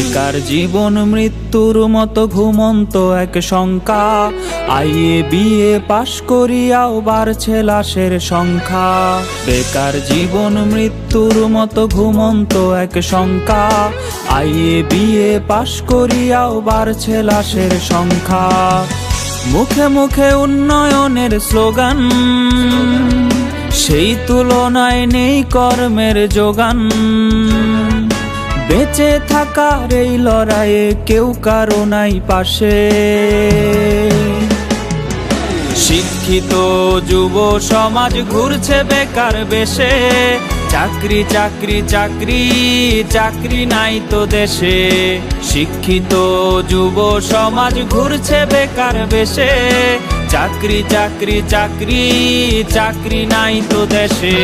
বেকার জীবন মৃত্যুর মতো ঘুমন্ত এক শঙ্কা। আইএ বিএ পাশ করিয়াও বাড়ছে লাশের সংখ্যা। বেকার জীবন মৃত্যুর মতো ঘুমন্ত এক শঙ্কা। আইএ বিএ পাশ করিয়াও বাড়ছে লাশের সংখ্যা। মুখে মুখে উন্নয়নের স্লোগান, সেই তুলনায় নেই কর্মের যোগান। বেঁচে থাকার এই লড়াইয়ে কেউ কারো নাই পাশে। শিক্ষিত যুব সমাজ ঘুরছে বেকার বেশে। চাকরি চাকরি চাকরি চাকরি নাই তো দেশে। শিক্ষিত যুব সমাজ ঘুরছে বেকার বেশে। চাকরি চাকরি চাকরি চাকরি নাই তো দেশে।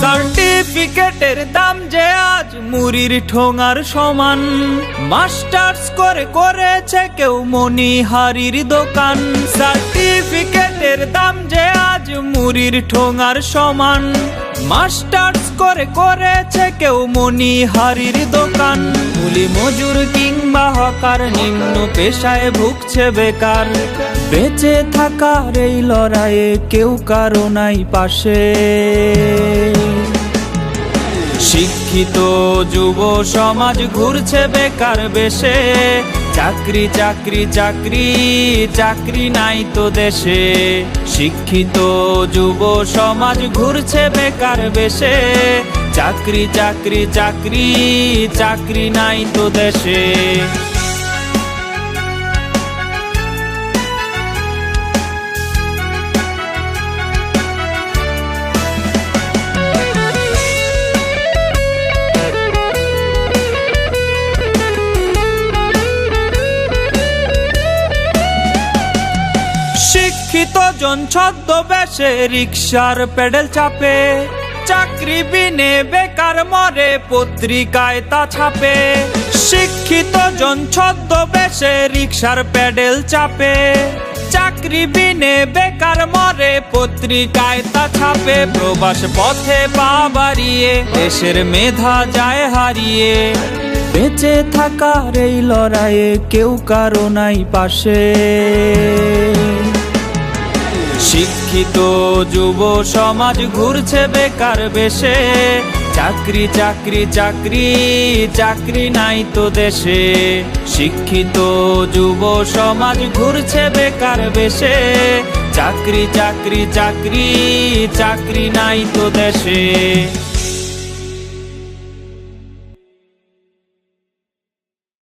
সার্টিফিকেটের দাম যে আজ মুড়ির ঠোঙার সমান। মাস্টার্স করে করেছে কেউ মনিহারির দোকান। সার্টিফিকেটের দাম যে আজ মুড়ির ঠোঙার সমান। মাস্টার্স করে করেছে কেউ মনিহারির দোকান। কুলি মজুর কিংবা হকার নিম্ন পেশায় ভুগছে বেকার। বেঁচে থাকার এই লড়াইয়ে কেউ কারো নাই পাশে। শিক্ষিত যুব সমাজ ঘুরছে বেকার বেশে। চাকরি চাকরি চাকরি চাকরি নাই তো দেশে। শিক্ষিত যুব সমাজ ঘুরছে বেকার বেশে। চাকরি চাকরি চাকরি চাকরি নাই তো দেশে। শিক্ষিত জন ছদ্মবেশে রিকশার পেডেল চাপে। চাকরি বিনে বেকার মরে পত্রিকায় তা ছাপে। শিক্ষিত জন ছদ্মবেশে রিকশার পেডেল চাপে। চাকরি বিনে বেকার মরে পত্রিকায় তা ছাপে। প্রবাস পথে পা বাড়িয়ে দেশের মেধা যায় হারিয়ে। বেঁচে থাকার এই লড়াইয়ে কেউ কারো নাই পাশে। শিক্ষিত যুব সমাজ ঘুরছে বেকার বেশে। চাকরি চাকরি চাকরি চাকরি নাই তো দেশে। শিক্ষিত যুব সমাজ ঘুরছে বেকার বেশে। চাকরি চাকরি চাকরি চাকরি নাই তো দেশে।